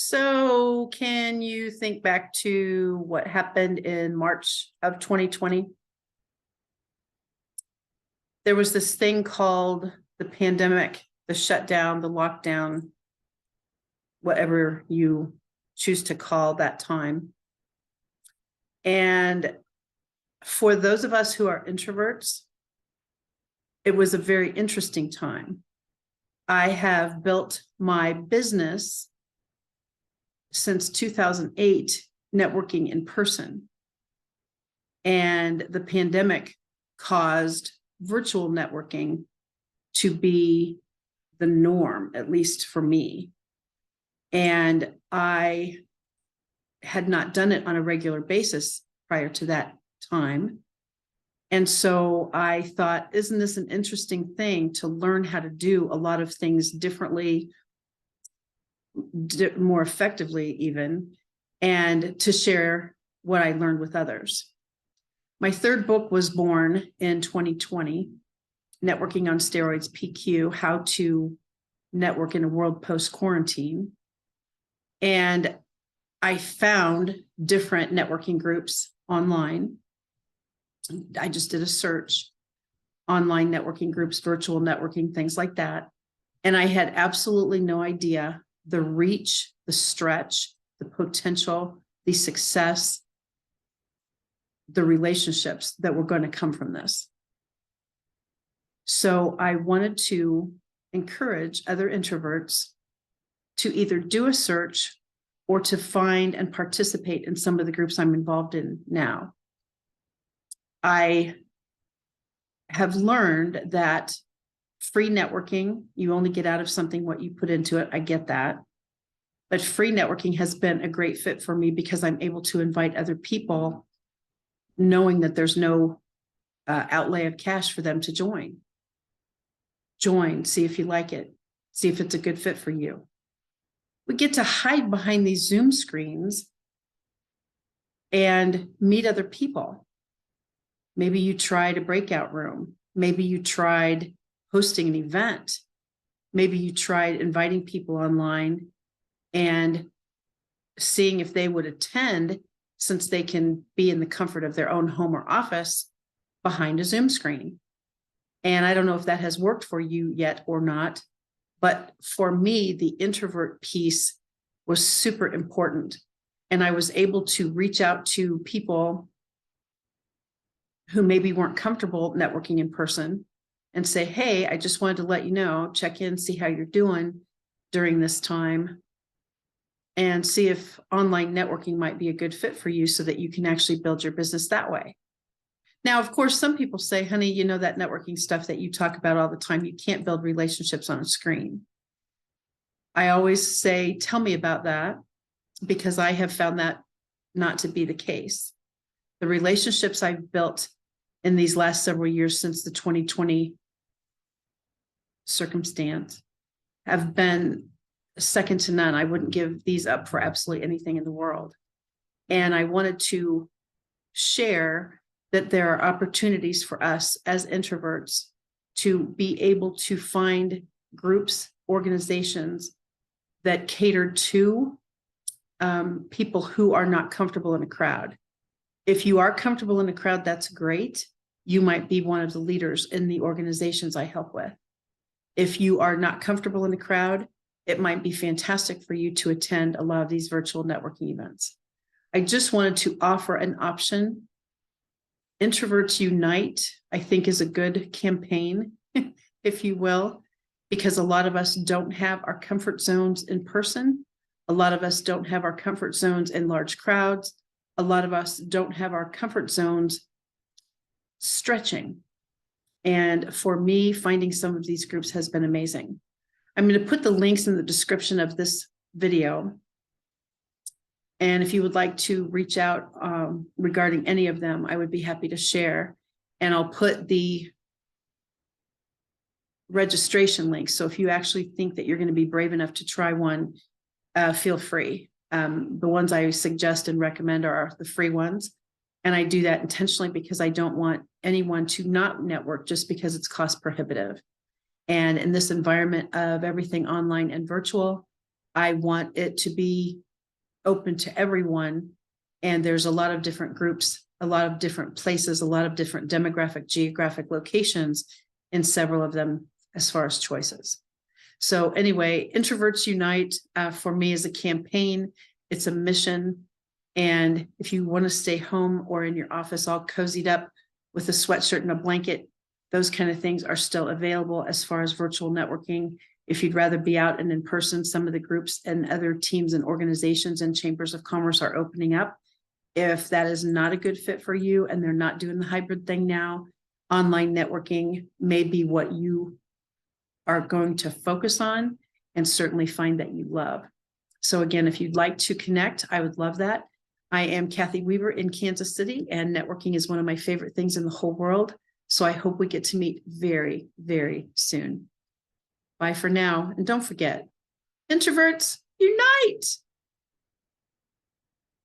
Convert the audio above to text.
So can you think back to what happened in March of 2020? There was this thing called the pandemic, the shutdown, the lockdown, whatever you choose to call that time. And for those of us who are introverts, it was a very interesting time. I have built my business since 2008, networking in person. And the pandemic caused virtual networking to be the norm, at least for me. And I had not done it on a regular basis prior to that time. And so I thought, isn't this an interesting thing to learn how to do a lot of things differently, more effectively even, and to share what I learned with others. My third book was born in 2020, Networking on Steroids, PQ, How to Network in a World Post-Quarantine. And I found different networking groups online. I just did a search, online networking groups, virtual networking, things like that. And I had absolutely no idea the reach, the stretch, the potential, the success, the relationships that were going to come from this. So I wanted to encourage other introverts to either do a search or to find and participate in some of the groups I'm involved in now. I have learned that free networking, you only get out of something what you put into it. I get that. But free networking has been a great fit for me because I'm able to invite other people knowing that there's no outlay of cash for them to join. Join, see if you like it, see if it's a good fit for you. We get to hide behind these Zoom screens and meet other people. Maybe you tried a breakout room. Maybe you tried hosting an event. Maybe you tried inviting people online and seeing if they would attend, since they can be in the comfort of their own home or office behind a Zoom screen. And I don't know if that has worked for you yet or not, but for me, the introvert piece was super important. And I was able to reach out to people who maybe weren't comfortable networking in person and say, hey, I just wanted to let you know, check in, see how you're doing during this time, and see if online networking might be a good fit for you so that you can actually build your business that way. Now, of course, some people say, honey, you know, that networking stuff that you talk about all the time, you can't build relationships on a screen. I always say, tell me about that, because I have found that not to be the case. The relationships I've built in these last several years since the 2020 circumstance have been second to none. I wouldn't give these up for absolutely anything in the world. And I wanted to share that there are opportunities for us as introverts to be able to find groups, organizations that cater to people who are not comfortable in a crowd. If you are comfortable in a crowd, that's great. You might be one of the leaders in the organizations I help with. If you are not comfortable in a crowd, it might be fantastic for you to attend a lot of these virtual networking events. I just wanted to offer an option. Introverts Unite, I think, is a good campaign, if you will, because a lot of us don't have our comfort zones in person. A lot of us don't have our comfort zones in large crowds. A lot of us don't have our comfort zones stretching. And for me, finding some of these groups has been amazing. I'm going to put the links in the description of this video. And if you would like to reach out regarding any of them, I would be happy to share. And I'll put the registration link. So if you actually think that you're going to be brave enough to try one, feel free. The ones I suggest and recommend are the free ones. And I do that intentionally because I don't want anyone to not network just because it's cost prohibitive. And in this environment of everything online and virtual, I want it to be open to everyone. And there's a lot of different groups, a lot of different places, a lot of different demographic, geographic locations, and several of them as far as choices. So anyway, Introverts Unite for me is a campaign. It's a mission. And if you want to stay home or in your office all cozied up with a sweatshirt and a blanket, those kind of things are still available as far as virtual networking. If you'd rather be out and in person, some of the groups and other teams and organizations and chambers of commerce are opening up. If that is not a good fit for you and they're not doing the hybrid thing now, online networking may be what you are going to focus on and certainly find that you love. So again, if you'd like to connect, I would love that. I am Kathy Weaver in Kansas City, and networking is one of my favorite things in the whole world. So I hope we get to meet very, very soon. Bye for now. And don't forget, Introverts Unite!